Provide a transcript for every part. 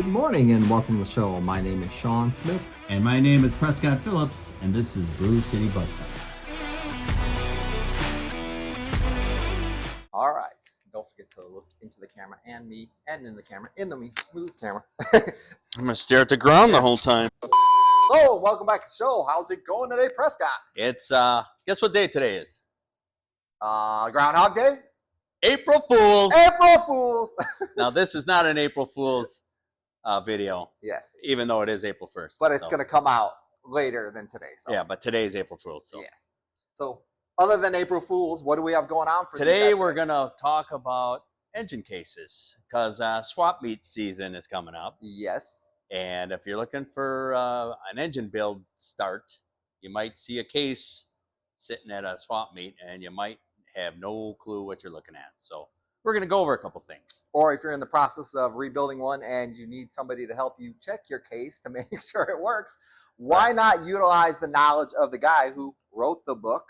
Good morning and welcome to the show. My name is Sean Smith. And my name is Prescott Phillips, and this is BCBugTalk. All right. Don't forget to look into the camera and me, and in the camera, move camera. I'm going to stare at the ground the whole time. Oh, welcome back to the show. How's it going today, Prescott? It's, guess what day today is? Groundhog Day? April Fools. April Fools. Now, this is not an April Fools video. Yes. Even though it is April 1st. But it's going to come out later than today. So. Yeah, but today is April Fools. So. Yes. So, other than April Fools, what do we have going on for today? We're going to talk about engine cases because swap meet season is coming up. Yes. And if you're looking for an engine build start, you might see a case sitting at a swap meet and you might have no clue what you're looking at. So we're going to go over a couple things. Or if you're in the process of rebuilding one and you need somebody to help you check your case to make sure it works, why not utilize the knowledge of the guy who wrote the book,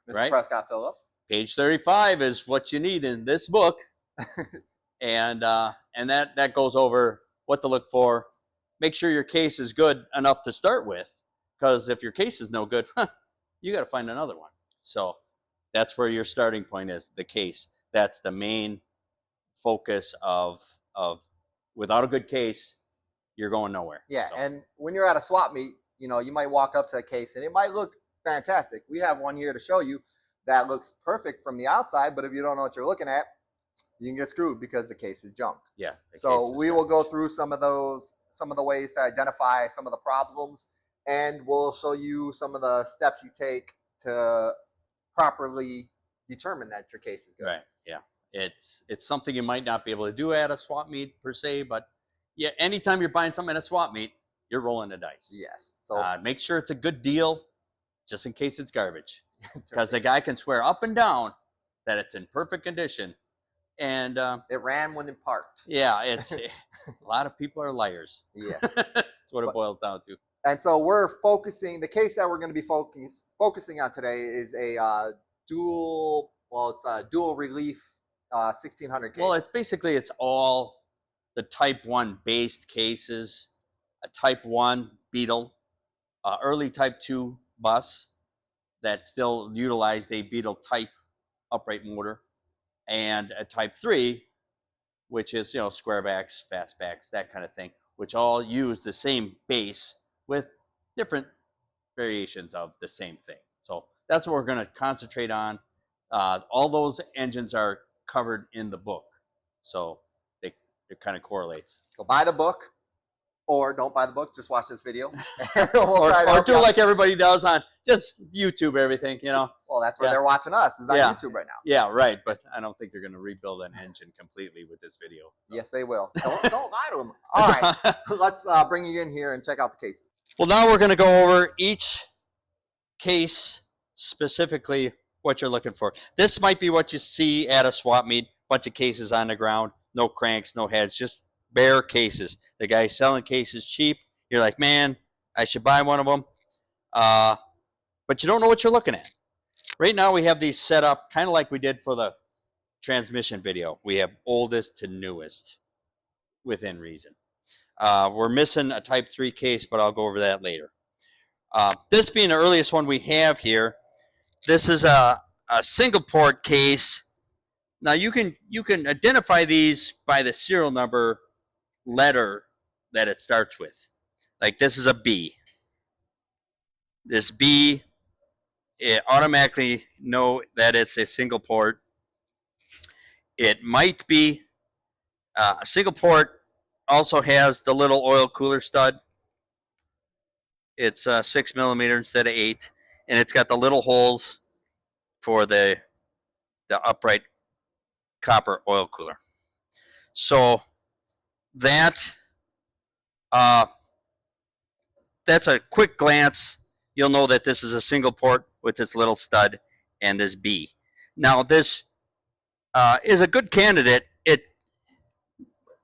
Mr. Prescott Phillips? Page 35 is what you need in this book. and that goes over what to look for. Make sure your case is good enough to start with, because if your case is no good, you got to find another one. So that's where your starting point is, the case. That's the main focus of without a good case, you're going nowhere. Yeah, so. And when you're at a swap meet, you know, you might walk up to a case and it might look fantastic. We have one here to show you that looks perfect from the outside, but if you don't know what you're looking at, you can get screwed because the case is junk. Yeah. So we will go through some of the ways to identify some of the problems, and we'll show you some of the steps you take to properly determine that your case is good. Right. Yeah. It's something you might not be able to do at a swap meet per se, but yeah, anytime you're buying something at a swap meet, you're rolling the dice. Yes. So make sure it's a good deal, just in case it's garbage, because the guy can swear up and down that it's in perfect condition, and it ran when it parked. Yeah, it's a lot of people are liars. Yes. That's what it boils down to. And so we're focusing. The case that we're going to be focusing on today is a dual relief 1600 case. Well, it's all the Type 1 based cases, a Type 1 Beetle, early Type 2 bus that still utilized a Beetle type upright motor, and a Type 3, which is, squarebacks, fastbacks, that kind of thing, which all use the same base with different variations of the same thing. So that's what we're going to concentrate on. All those engines are covered in the book, so it kind of correlates. So buy the book, or don't buy the book, just watch this video. or do like everybody does on just YouTube everything, Well, that's where they're watching us, is on YouTube right now. Yeah, right, but I don't think they're going to rebuild an engine completely with this video. So. Yes, they will. Don't lie to them. All right, let's bring you in here and check out the cases. Well, now we're going to go over each case, specifically what you're looking for. This might be what you see at a swap meet, bunch of cases on the ground, no cranks, no heads, just bare cases. The guy's selling cases cheap. You're like, man, I should buy one of them. But you don't know what you're looking at. Right now we have these set up kind of like we did for the transmission video. We have oldest to newest within reason. We're missing a Type 3 case, but I'll go over that later. This being the earliest one we have here, this is a single port case. Now you can identify these by the serial number letter that it starts with. Like this is a B. This B, it automatically know that it's a single port. It might be a single port. Also has the little oil cooler stud. It's 6 millimeter instead of 8, and it's got the little holes for the upright copper oil cooler. So that's a quick glance. You'll know that this is a single port with this little stud and this B. Now this is a good candidate.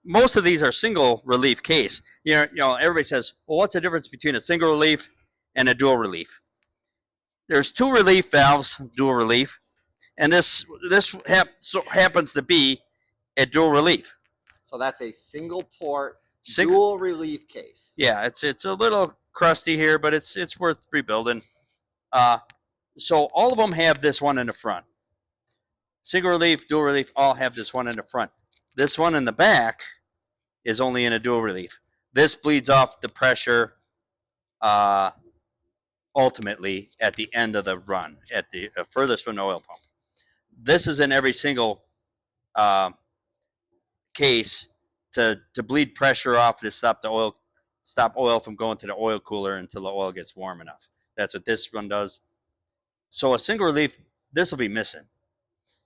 Most of these are single relief case. Everybody says, well, what's the difference between a single relief and a dual relief? There's two relief valves, dual relief, and this happens to be a dual relief. So that's a single port Dual relief case. Yeah, it's a little crusty here, but it's worth rebuilding. So all of them have this one in the front. Single relief, dual relief, all have this one in the front. This one in the back is only in a dual relief. This bleeds off the pressure ultimately at the end of the run, at the furthest from the oil pump. This is in every single case to bleed pressure off to stop oil from going to the oil cooler until the oil gets warm enough. That's what this one does. So a single relief, this will be missing.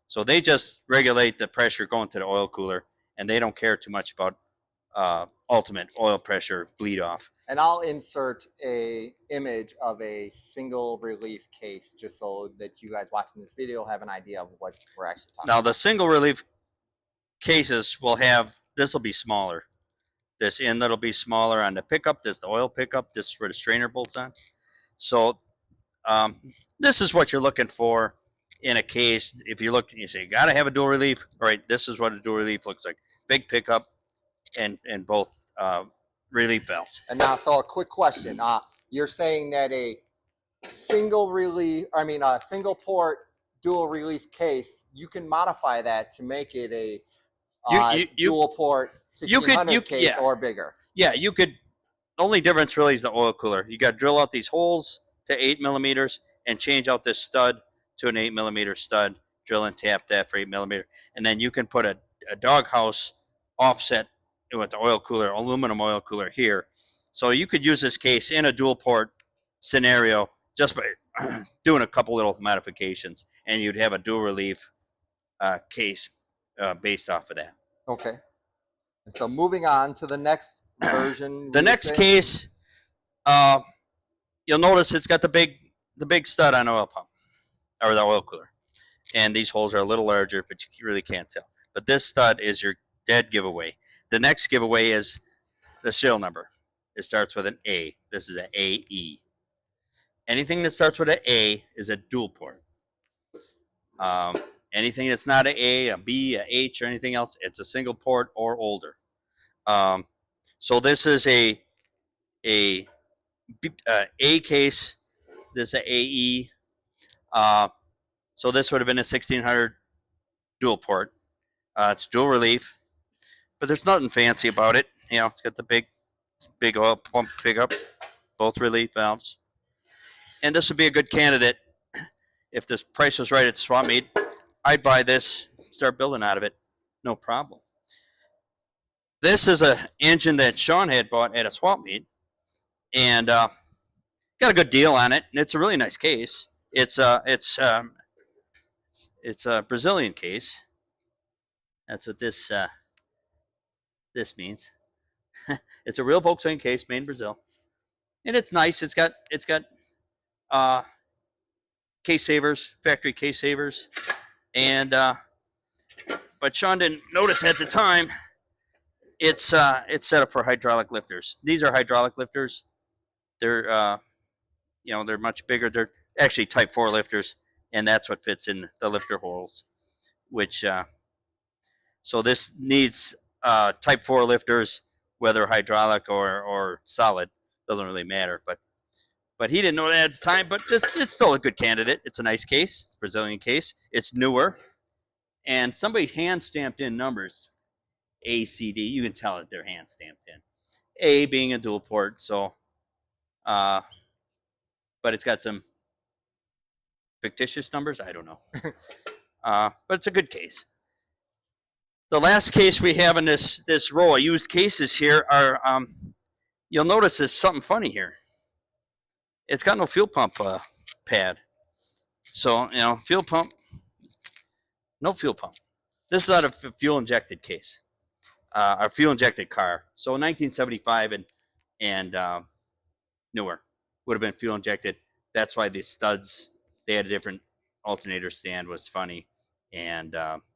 So they just regulate the pressure going to the oil cooler, and they don't care too much about ultimate oil pressure bleed off. And I'll insert a image of a single relief case just so that you guys watching this video have an idea of what we're actually talking about. Now the single relief cases will have, this will be smaller. This inlet will be smaller on the pickup. This is the oil pickup. This is where the strainer bolts on. So this is what you're looking for in a case. If you look, you say, you got to have a dual relief. All right, this is what a dual relief looks like. Big pickup and both relief valves. And now, so a quick question. You're saying that a single port dual relief case, you can modify that to make it a dual port 1600 case or bigger. Yeah, you could. The only difference really is the oil cooler. You got to drill out these holes to 8 millimeters and change out this stud to an 8 millimeter stud. Drill and tap that for 8 millimeter, and then you can put a doghouse offset with the oil cooler, aluminum oil cooler here. So you could use this case in a dual port scenario just by doing a couple little modifications, and you'd have a dual relief case based off of that. Okay. And so moving on to the next version. The next case, you'll notice it's got the big stud on the oil pump, or the oil cooler. And these holes are a little larger, but you really can't tell. But this stud is your dead giveaway. The next giveaway is the serial number. It starts with an A. This is an AE. Anything that starts with an A is a dual port. Anything that's not an A, a B, a H, or anything else, it's a single port or older. So this is a case. This is an AE. So this would have been a 1600 dual port. It's dual relief, but there's nothing fancy about it. You know, it's got the big oil pump pickup, both relief valves. And this would be a good candidate if the price was right at the swap meet. I'd buy this, start building out of it, no problem. This is an engine that Sean had bought at a swap meet, and got a good deal on it. And it's a really nice case. It's a Brazilian case. That's what this means. It's a real Volkswagen case made in Brazil, and it's nice. It's got case savers, factory case savers, and but Sean didn't notice at the time. It's set up for hydraulic lifters. These are hydraulic lifters. They're they're much bigger. They're actually Type 4 lifters, and that's what fits in the lifter holes. Which so this needs Type 4 lifters, whether hydraulic or solid, doesn't really matter. But he didn't know that at the time. But it's still a good candidate. It's a nice case, Brazilian case. It's newer, and somebody hand stamped in numbers, A, C, D. You can tell that they're hand stamped in. A being a dual port, so but it's got some fictitious numbers. I don't know, but it's a good case. The last case we have in this row of used cases here are, you'll notice there's something funny here. It's got no fuel pump pad. So, fuel pump, no fuel pump. This is out of a fuel injected case, a fuel injected car. So 1975 and newer would have been fuel injected. That's why these studs, they had a different alternator stand, was funny, and they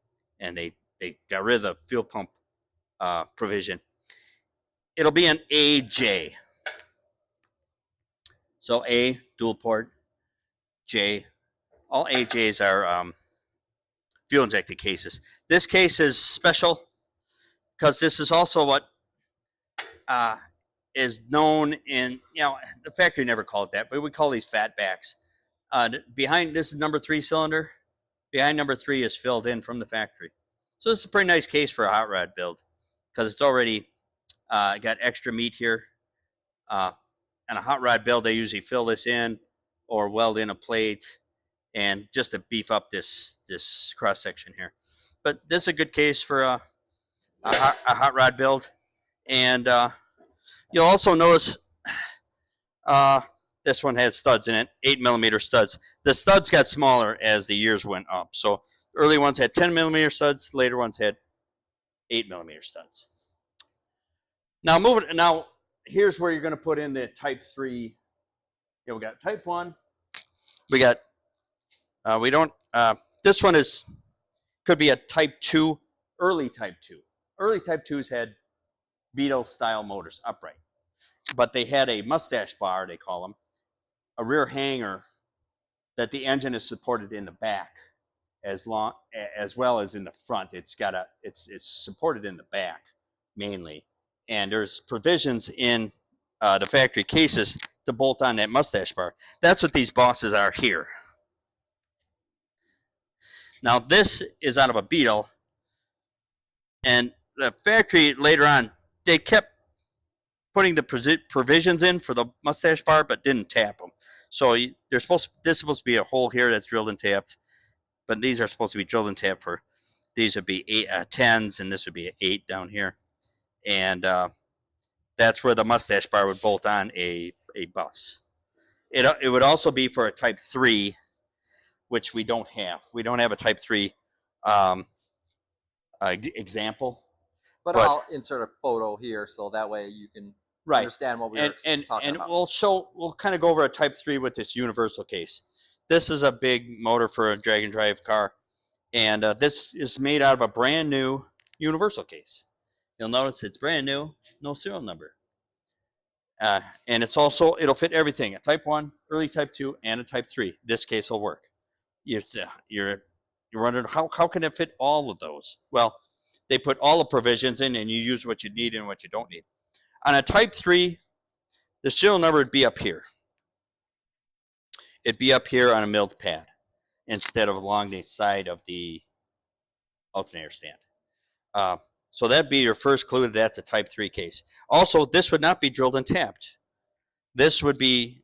got rid of the fuel pump provision. It'll be an AJ. So A, dual port, J. All AJs are fuel injected cases. This case is special because this is also what is known in, the factory never called it that, but we call these fatbacks. Behind, this is number 3 cylinder. Behind number 3 is filled in from the factory. So this is a pretty nice case for a hot rod build because it's already got extra meat here. And a hot rod build, they usually fill this in or weld in a plate and just to beef up this cross section here. But this is a good case for a hot rod build. And you'll also notice this one has studs in it, 8mm studs. The studs got smaller as the years went up. So early ones had 10mm studs, later ones had 8mm studs. Now here's where you're going to put in the Type 3. Yeah, we got Type 1. We got this one could be a Type 2, early Type 2. Early Type 2s had Beetle style motors, upright. But they had a mustache bar, they call them, a rear hanger that the engine is supported in the back as well as in the front. It's supported in the back mainly. And there's provisions in the factory cases to bolt on that mustache bar. That's what these bosses are here. Now this is out of a Beetle, and the factory later on, they kept putting the provisions in for the mustache bar, but didn't tap them. So this is supposed to be a hole here that's drilled and tapped, but these are supposed to be drilled and tapped for. These would be 10s, and this would be an 8 down here, and that's where the mustache bar would bolt on a bus. It would also be for a Type 3, which we don't have. We don't have a Type 3 example. But I'll insert a photo here so that way you can understand what we were talking about. And we'll kind of go over a Type 3 with this universal case. This is a big motor for a drag and drive car, and this is made out of a brand new universal case. You'll notice it's brand new, no serial number. And it'll fit everything, a Type 1, early Type 2, and a Type 3. This case will work. You're wondering, how can it fit all of those? Well, they put all the provisions in, and you use what you need and what you don't need. On a Type 3, the serial number would be up here. It'd be up here on a milled pad instead of along the side of the alternator stand. So that'd be your first clue that that's a Type 3 case. Also, this would not be drilled and tapped. This would be,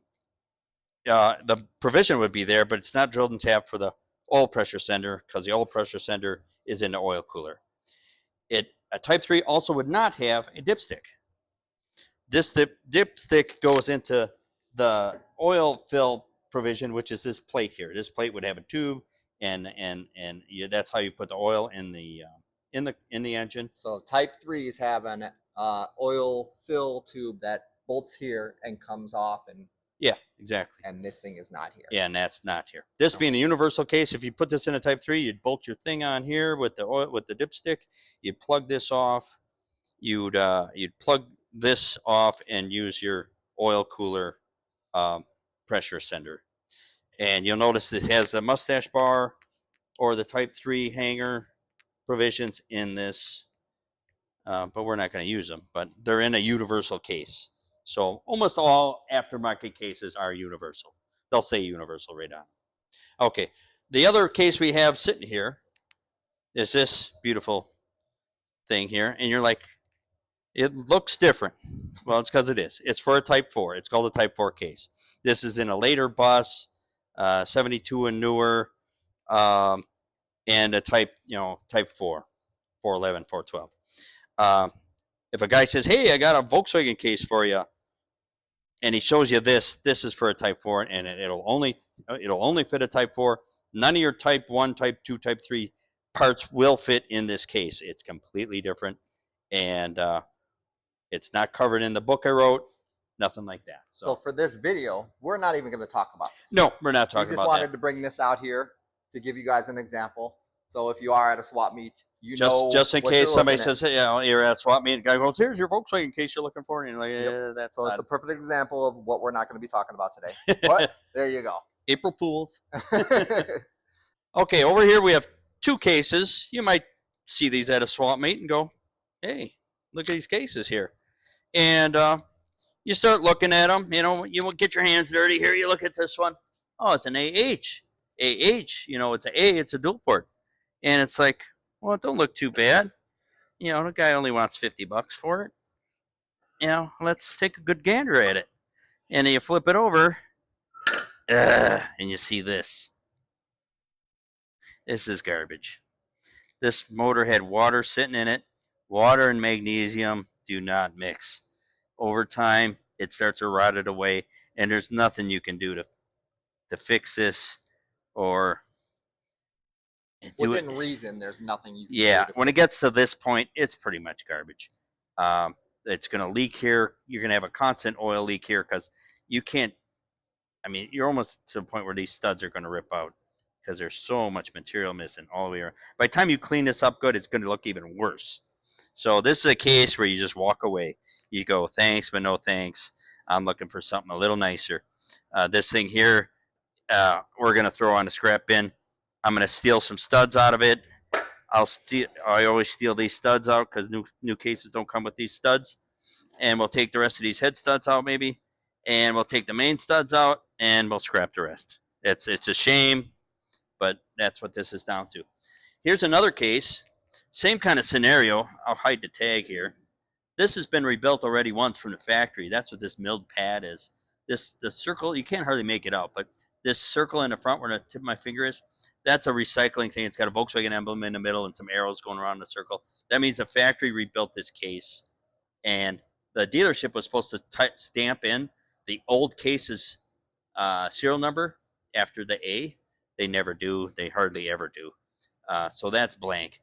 the provision would be there, but it's not drilled and tapped for the oil pressure sender because the oil pressure sender is in the oil cooler. A Type 3 also would not have a dipstick. This dipstick goes into the oil fill provision, which is this plate here. This plate would have a tube, and that's how you put the oil in the engine. So Type 3s have an oil fill tube that bolts here and comes off, and yeah, exactly. And this thing is not here. Yeah, and that's not here. This being a universal case, if you put this in a Type 3, you'd bolt your thing on here with the dipstick. You'd plug this off. You'd plug this off and use your oil cooler pressure sender. And you'll notice this has a mustache bar or the Type 3 hanger provisions in this, but we're not going to use them. But they're in a universal case. So almost all aftermarket cases are universal. They'll say universal right on. Okay, the other case we have sitting here is this beautiful thing here. And you're like, it looks different. Well, it's because it is. It's for a Type 4. It's called a Type 4 case. This is in a later bus, 72 and newer, and a Type 4, 411, 412. If a guy says, hey, I got a Volkswagen case for you, and he shows you this is for a Type 4, and it'll only fit a Type 4. None of your Type 1, Type 2, Type 3 parts will fit in this case. It's completely different, and it's not covered in the book I wrote, nothing like that. So for this video, we're not even going to talk about this. No, we're not talking about that. We just wanted to bring this out here to give you guys an example. So if you are at a swap meet, just in case somebody says, hey, you're at a swap meet, and the guy goes, here's your Volkswagen case you're looking for, and you're like, yeah, that's so it's a perfect example of what we're not going to be talking about today. But there you go. April Fools. Okay, over here we have two cases. You might see these at a swap meet and go, hey, look at these cases here. And you start looking at them. You know, you get your hands dirty. Here, you look at this one. Oh, it's an AH. AH, you know, it's an A, it's a dual port. And it's like, well, it don't look too bad. You know, the guy only wants $50 for it. You know, let's take a good gander at it. And then you flip it over, and you see this. This is garbage. This motor had water sitting in it. Water and magnesium do not mix. Over time, it starts to rot it away, and there's nothing you can do to fix this or do Within it. reason, there's nothing you can Yeah, do. when it gets to this point, it's pretty much garbage. It's going to leak here. You're going to have a constant oil leak here because you can't. I mean, you're almost to the point where these studs are going to rip out because there's so much material missing all the way around. By the time you clean this up good, it's going to look even worse. So this is a case where you just walk away. You go, thanks, but no thanks. I'm looking for something a little nicer. This thing here, we're going to throw on the scrap bin. I'm going to steal some studs out of it. I always steal these studs out because new cases don't come with these studs. And we'll take the rest of these head studs out maybe. And we'll take the main studs out and we'll scrap the rest. It's a shame, but that's what this is down to. Here's another case. Same kind of scenario. I'll hide the tag here. This has been rebuilt already once from the factory. That's what this milled pad is. The circle, you can't hardly make it out, but this circle in the front where the tip of my finger is, that's a recycling thing. It's got a Volkswagen emblem in the middle and some arrows going around the circle. That means the factory rebuilt this case. And the dealership was supposed to stamp in the old case's serial number after the A. They never do. They hardly ever do. So that's blank.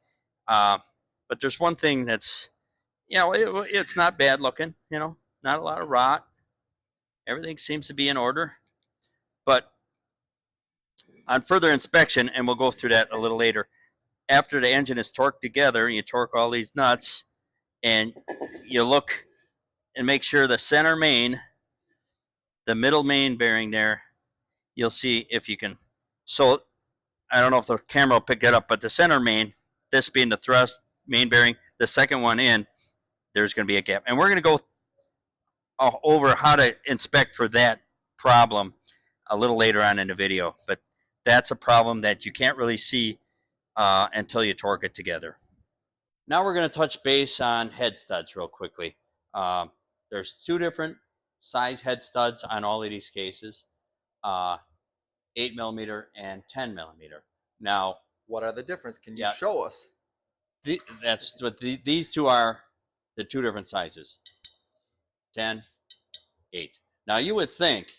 But there's one thing that's, you know, it's not bad looking, you know, not a lot of rot. Everything seems to be in order. But on further inspection, and we'll go through that a little later, after the engine is torqued together, you torque all these nuts, and you look and make sure the center main, the middle main bearing there, you'll see if you can. So I don't know if the camera will pick it up, but the center main, this being the thrust main bearing, the second one in, there's going to be a gap. And we're going to go over how to inspect for that problem a little later on in the video. But that's a problem that you can't really see until you torque it together. Now we're going to touch base on head studs real quickly. There's two different size head studs on all of these cases, 8mm and 10mm. Now, what are the difference? Can you show us? That's what these two are, the two different sizes, 10, 8. Now you would think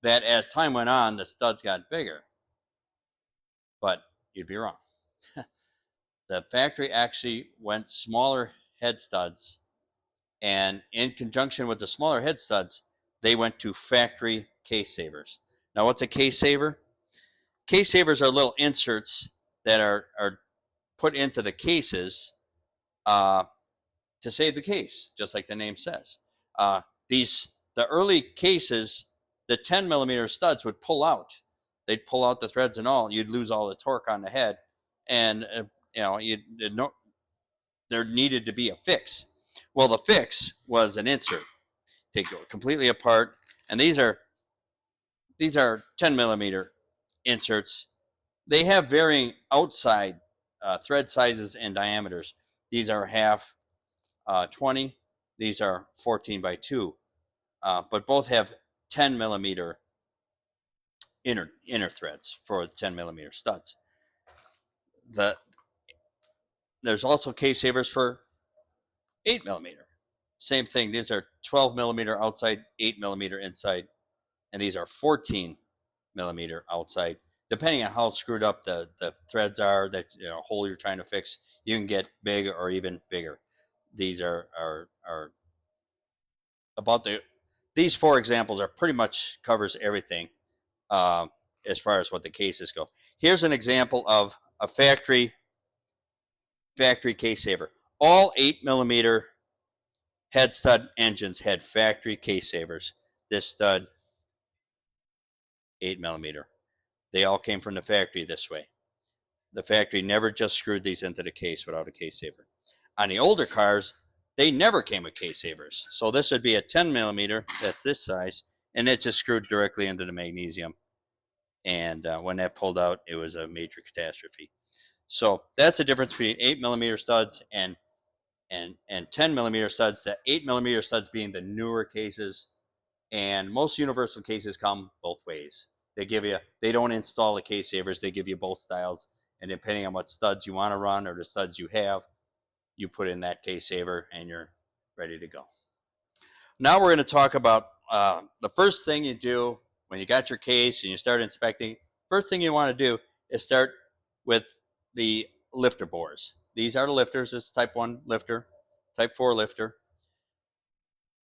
that as time went on, the studs got bigger, but you'd be wrong. The factory actually went smaller head studs, and in conjunction with the smaller head studs, they went to factory case savers. Now, what's a case saver? Case savers are little inserts that are put into the cases to save the case, just like the name says. The early cases, the 10mm studs would pull out. They'd pull out the threads and all. You'd lose all the torque on the head, and there needed to be a fix. Well, the fix was an insert. Take it completely apart, and these are 10mm inserts. They have varying outside thread sizes and diameters. These are half 20. These are 14x2, but both have 10mm inner threads for 10mm studs. There's also case savers for 8mm. Same thing. These are 12mm outside, 8mm inside, and these are 14mm outside. Depending on how screwed up the threads are, that hole you're trying to fix, you can get big or even bigger. These are about these four examples are pretty much covers everything as far as what the cases go. Here's an example of a factory case saver. All 8mm head stud engines had factory case savers. This stud, 8mm. They all came from the factory this way. The factory never just screwed these into the case without a case saver. On the older cars, they never came with case savers. So this would be a 10 millimeter, that's this size, and it just screwed directly into the magnesium. And when that pulled out, it was a major catastrophe. So that's the difference between 8 millimeter studs and 10 millimeter studs. The 8 millimeter studs being the newer cases, and most universal cases come both ways. They don't install the case savers, they give you both styles, and depending on what studs you want to run or the studs you have, you put in that case saver and you're ready to go. Now we're going to talk about the first thing you do when you got your case and you start inspecting. First thing you want to do is start with the lifter bores. These are the lifters. This is type 1 lifter, type 4 lifter.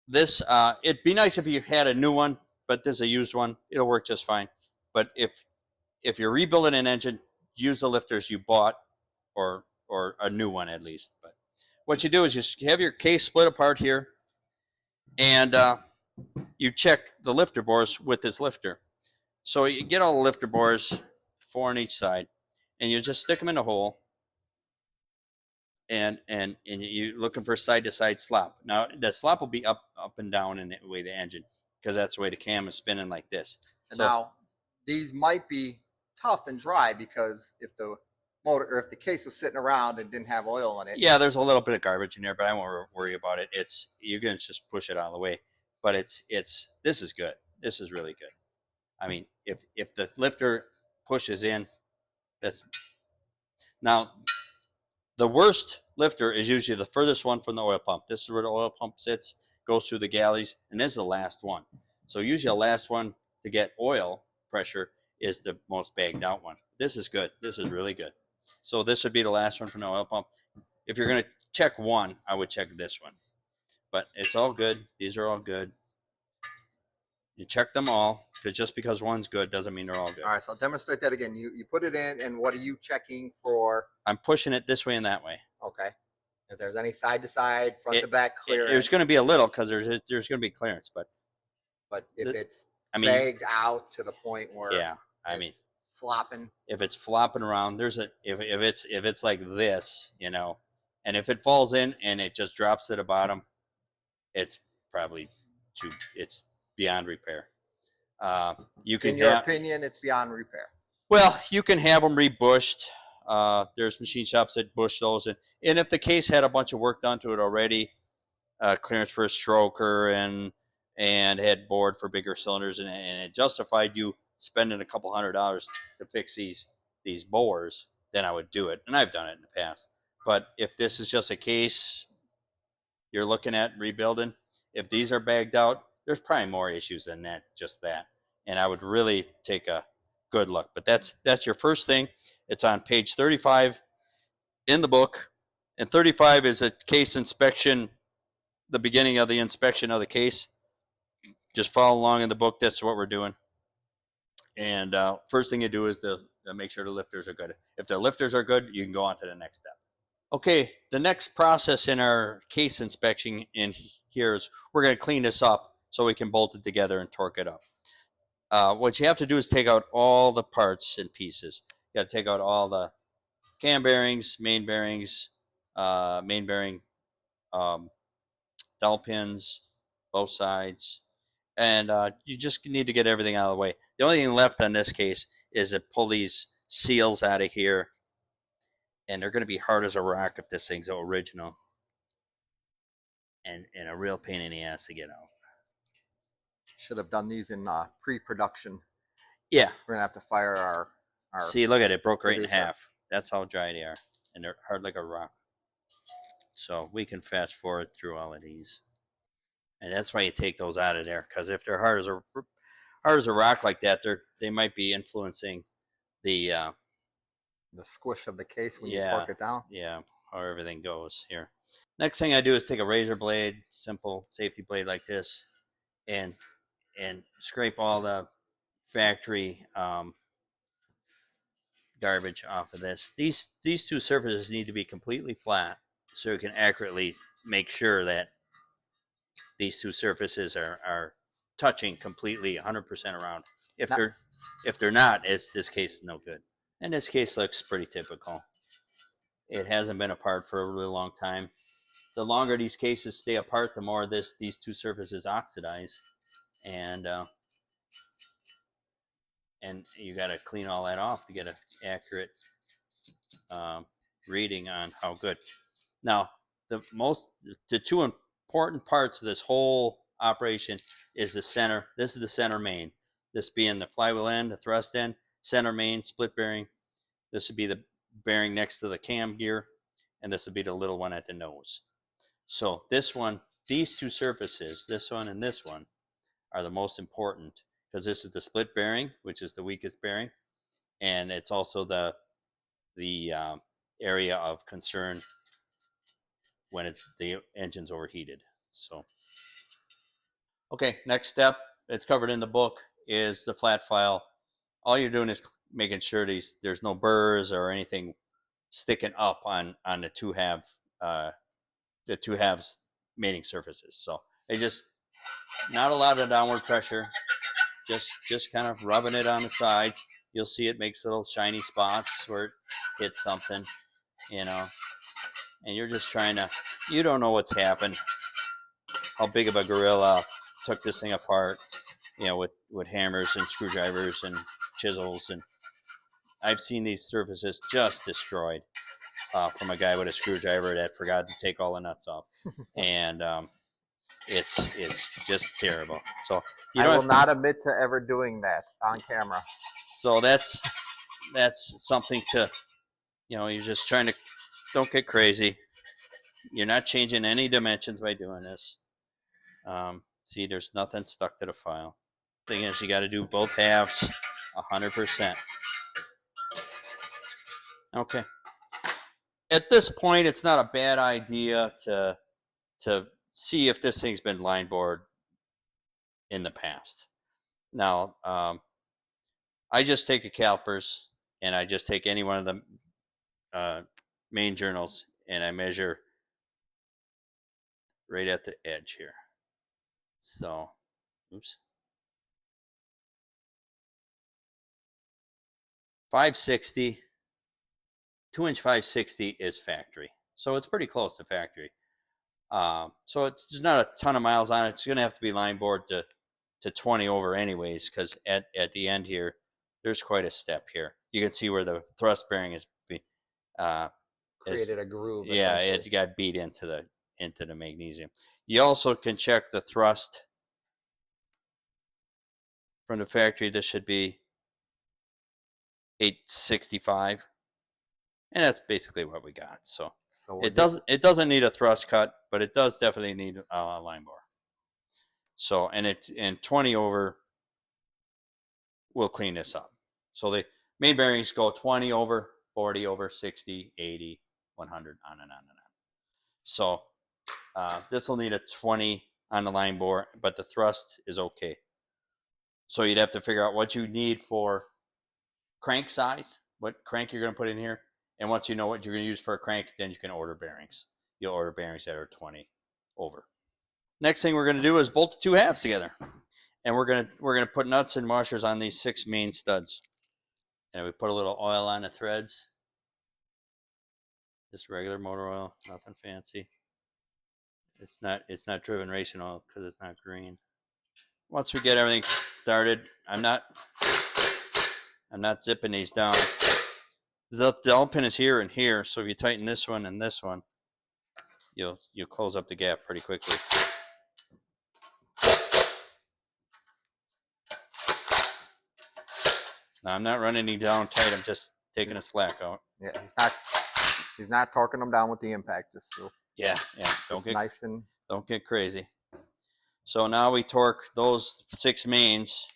This, it'd be nice if you had a new one, but this is a used one. It'll work just fine. But if you're rebuilding an engine, use the lifters you bought, or a new one at least. But what you do is you have your case split apart here, and you check the lifter bores with this lifter. So you get all the lifter bores, 4 on each side, and you just stick them in a hole, and you're looking for side-to-side slop. Now, the slop will be up and down in the way the engine, because that's the way the cam is spinning like this. And so, now, these might be tough and dry because if the motor or if the case was sitting around and didn't have oil in it. yeah, there's a little bit of garbage in there, but I won't worry about it. You can just push it out of the way. But this is good. This is really good. I mean, if the lifter pushes in, that's now the worst lifter is usually the furthest one from the oil pump. This is where the oil pump sits, goes through the galleys, and this is the last one. So usually the last one to get oil pressure is the most bagged out one. This is good. This is really good. So this would be the last one from the oil pump. If you're going to check one, I would check this one. But it's all good. These are all good. You check them all, because just because one's good doesn't mean they're all good. All right, so I'll demonstrate that again. You put it in, and what are you checking for? I'm pushing it this way and that way. Okay. If there's any side-to-side, front-to-back clearance. There's going to be a little, because there's going to be clearance. But if it's bagged out to the point where it's flopping. If it's flopping around, if it's like this, and if it falls in and it just drops to the bottom, it's probably it's beyond repair. In your opinion, it's beyond repair. Well, you can have them rebushed. There's machine shops that bush those, and if the case had a bunch of work done to it already, clearance for a stroker and had bored for bigger cylinders, and it justified you spending a couple $100 to fix these bores, then I would do it, and I've done it in the past. But if this is just a case you're looking at rebuilding, if these are bagged out, there's probably more issues than just that. And I would really take a good look. But that's your first thing. It's on page 35 in the book. And 35 is a case inspection, the beginning of the inspection of the case. Just follow along in the book. That's what we're doing. And first thing you do is to make sure the lifters are good. If the lifters are good, you can go on to the next step. Okay, the next process in our case inspection in here is we're going to clean this up so we can bolt it together and torque it up. What you have to do is take out all the parts and pieces. You got to take out all the cam bearings, main bearing, dowel pins, both sides, and you just need to get everything out of the way. The only thing left on this case is to pull these seals out of here, and they're going to be hard as a rock if this thing's original, and a real pain in the ass to get out. Should have done these in pre-production. Yeah. We're going to have to fire our See, look at it. Broke right in half. That's how dry they are. And they're hard like a rock. So we can fast forward through all of these. And that's why you take those out of there. Because if they're hard as a rock like that, they might be influencing the squish of the case when you torque it down. Yeah, how everything goes here. Next thing I do is take a razor blade, simple safety blade like this, and scrape all the factory garbage off of this. These two surfaces need to be completely flat so you can accurately make sure that these two surfaces are touching completely 100% around. If they're not, this case is no good. And this case looks pretty typical. It hasn't been apart for a really long time. the longer these cases stay apart, the more these two surfaces oxidize, and you got to clean all that off to get an accurate reading on how good. Now, the two important parts of this whole operation is the center. This is the center main. This being the flywheel end, the thrust end, center main, split bearing. This would be the bearing next to the cam gear, and this would be the little one at the nose. So this one, these two surfaces, this one and this one, are the most important because this is the split bearing, which is the weakest bearing, and it's also the area of concern when the engine's overheated. So, okay, next step, it's covered in the book, is the flat file. All you're doing is making sure there's no burrs or anything sticking up on the two halves mating surfaces. So they just, not a lot of downward pressure, just kind of rubbing it on the sides. You'll see it makes little shiny spots where it hits something, you know, and you're just trying to, you don't know what's happened, how big of a gorilla took this thing apart, you know, with hammers and screwdrivers and chisels. And I've seen these surfaces just destroyed from a guy with a screwdriver that forgot to take all the nuts off. And it's just terrible. So I will not admit to ever doing that on camera. So that's something to, you know, you're just trying to, don't get crazy. You're not changing any dimensions by doing this. See, there's nothing stuck to the file. Thing is, you got to do both halves 100%. Okay. At this point, it's not a bad idea to see if this thing's been line bored in the past. Now, I just take the calipers and I just take any one of the main journals and I measure right at the edge here. So, oops. 560, 2-inch 560 is factory. So it's pretty close to factory. So there's not a ton of miles on it. It's going to have to be line bored to 20 over anyways, because at the end here, there's quite a step here. You can see where the thrust bearing is Created a groove. Yeah, it got beat into the magnesium. You also can check the thrust from the factory. This should be 865, and that's basically what we got. So it doesn't need a thrust cut, but it does definitely need a line bore. So and 20 over will clean this up. So the main bearings go 20 over, 40 over, 60, 80, 100, on and on and on. So this will need a 20 on the line bore, but the thrust is okay. So you'd have to figure out what you need for crank size, what crank you're going to put in here. And once you know what you're going to use for a crank, then you can order bearings. You'll order bearings that are 20 over. Next thing we're going to do is bolt the two halves together. And we're going to put nuts and washers on these 6 main studs. And we put a little oil on the threads. Just regular motor oil, nothing fancy. It's not driven racing oil because it's not green. Once we get everything started, I'm not zipping these down. The dowel pin is here and here, so if you tighten this one and this one, you'll close up the gap pretty quickly. Now I'm not running any down tight. I'm just taking a slack out. Yeah, he's not torquing them down with the impact. Just so yeah. Don't get crazy. So now we torque those 6 mains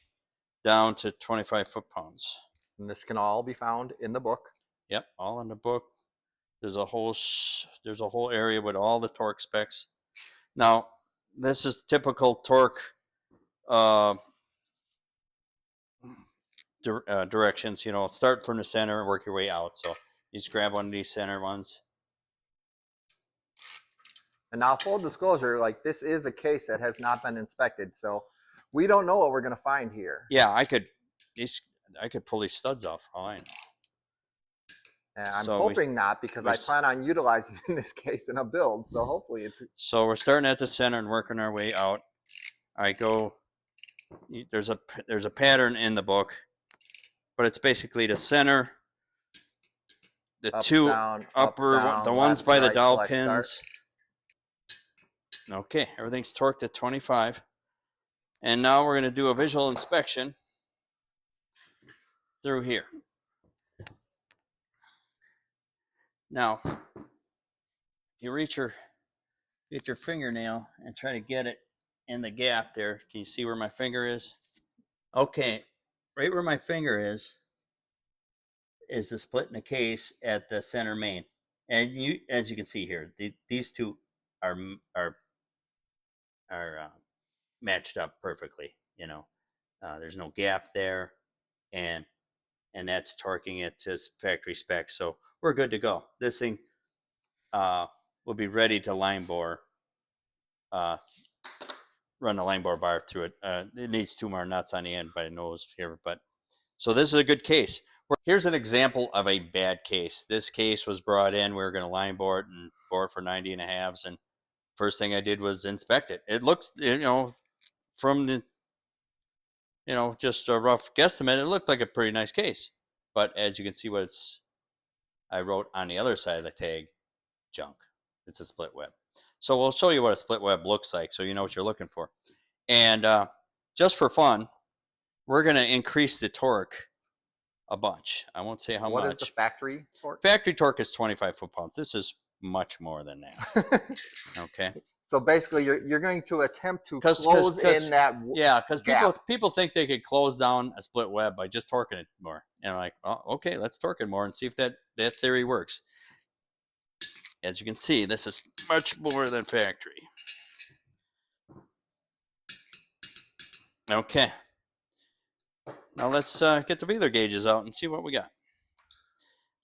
down to 25 foot-pounds. And this can all be found in the book. Yep, all in the book. There's a whole area with all the torque specs. Now, this is typical torque directions. You know, start from the center and work your way out. So you just grab one of these center ones. And now, full disclosure, like, this is a case that has not been inspected, so we don't know what we're going to find here. Yeah, I could pull these studs off. All I know. And I'm So hoping not, because we I plan on utilizing this case in a build. So hopefully it's. So we're starting at the center and working our way out. I go. There's a pattern in the book, but it's basically the center, the Up, two down, upper, up, down, the ones left, by the right, dowel select, start. pins. Okay, everything's torqued at 25. And now we're going to do a visual inspection through here. Now, you get your fingernail and try to get it in the gap there. Can you see where my finger is? Okay, right where my finger is the split in the case at the center main. And you, as you can see here, these two are matched up perfectly. There's no gap there, and that's torquing it to factory specs. So we're good to go. This thing will be ready to line bore, run the line bore bar through it. It needs 2 more nuts on the end by the nose here, but so this is a good case. Here's an example of a bad case. This case was brought in. We were going to line bore it and bore it for 90 and a halves. And first thing I did was inspect it. It looks, from the, just a rough guesstimate, it looked like a pretty nice case. But as you can see, I wrote on the other side of the tag, junk. It's a split web. So we'll show you what a split web looks like, so you know what you're looking for. And just for fun, we're going to increase the torque a bunch. I won't say how much. What is the factory torque? Factory torque is 25 foot-pounds. This is much more than that. Okay. So basically, you're going to attempt to close in that. Yeah, because people think they could close down a split web by just torquing it more. And like, oh, okay, let's torque it more and see if that theory works. As you can see, this is much more than factory. Okay. Now let's get the feeler gauges out and see what we got.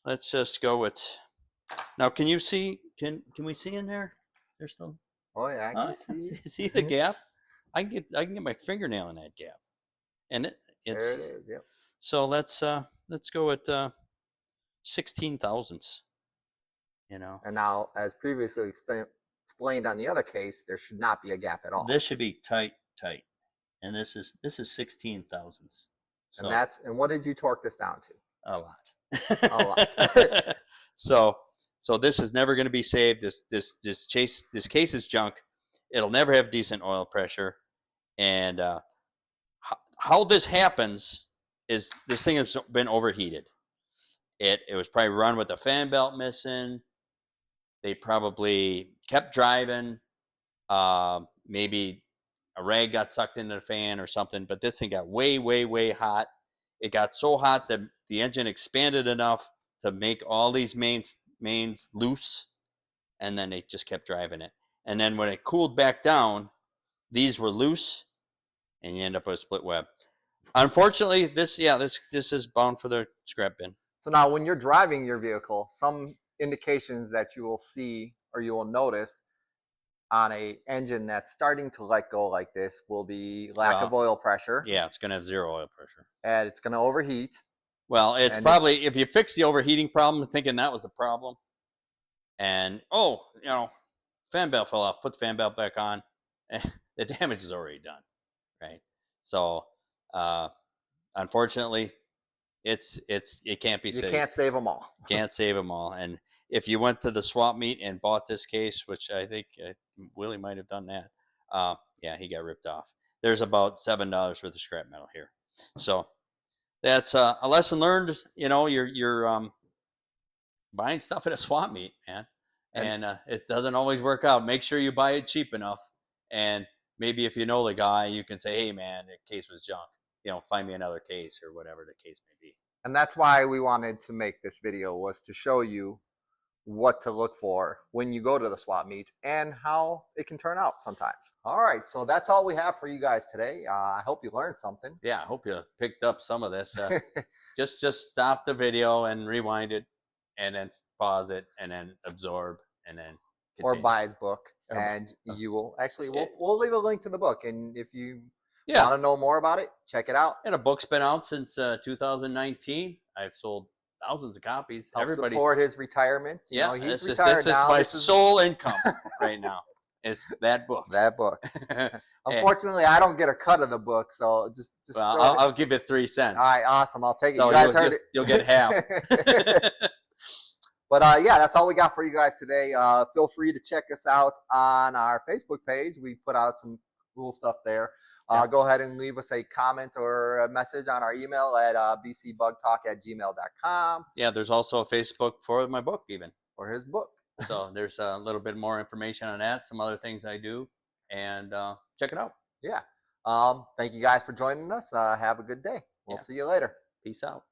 Let's just go with. Now, can you see? Can we see in there? There's still. Oh yeah, I can see. See the gap? I can get my fingernail in that gap, and it's. There it is. Yep. So let's go with 16 thousandths. And now, as previously explained on the other case, there should not be a gap at all. This should be tight, and this is 16 thousandths. So, and what did you torque this down to? A lot. A lot. So this is never going to be saved. This case is junk. It'll never have decent oil pressure. And how this happens is this thing has been overheated. It was probably run with the fan belt missing. They probably kept driving. Maybe a rag got sucked into the fan or something, but this thing got way, way, way hot. It got so hot that the engine expanded enough to make all these mains loose, and then they just kept driving it. And then when it cooled back down, these were loose, and you end up with a split web. Unfortunately, this is bound for the scrap bin. So now when you're driving your vehicle, some indications that you will see or you will notice on a engine that's starting to let go like this will be lack of oil pressure. Yeah, it's going to have zero oil pressure. And it's going to overheat. Well, it's probably, if you fix the overheating problem, thinking that was a problem, and, fan belt fell off, put the fan belt back on, the damage is already done, right? So, unfortunately, it can't be saved. You can't save them all. Can't save them all. And if you went to the swap meet and bought this case, which I think Willie might have done that, he got ripped off. There's about $7 worth of scrap metal here. So that's a lesson learned. You're buying stuff at a swap meet, man, and it doesn't always work out. Make sure you buy it cheap enough, and maybe if you know the guy, you can say, "Hey, man, the case was junk. Find me another case," or whatever the case may be. And that's why we wanted to make this video, was to show you what to look for when you go to the swap meet and how it can turn out sometimes. All right, so that's all we have for you guys today. I hope you learned something. Yeah, I hope you picked up some of this. Just stop the video and rewind it, and then pause it, and then absorb, and then continue. Or buy his book, and you will actually we'll leave a link to the book, and if you want to know more about it, check it out. And a book's been out since 2019. I've sold thousands of copies. Help Everybody's support his retirement. You know, he's this retired is now. my This is sole income right now. Is that book. that book. Unfortunately, I don't get a cut of the book, so just. Well, throw it. I'll give it 3 cents. All right, awesome. I'll take it. So You guys heard it. You'll get half. But yeah, that's all we got for you guys today. Feel free to check us out on our Facebook page. We put out some cool stuff there. Go ahead and leave us a comment or a message on our email at bcbugtalk@gmail.com. Yeah, there's also a Facebook for my book even. For his book. So there's a little bit more information on that, some other things I do, and check it out. Yeah. Thank you guys for joining us. Have a good day. We'll see you later. Peace out.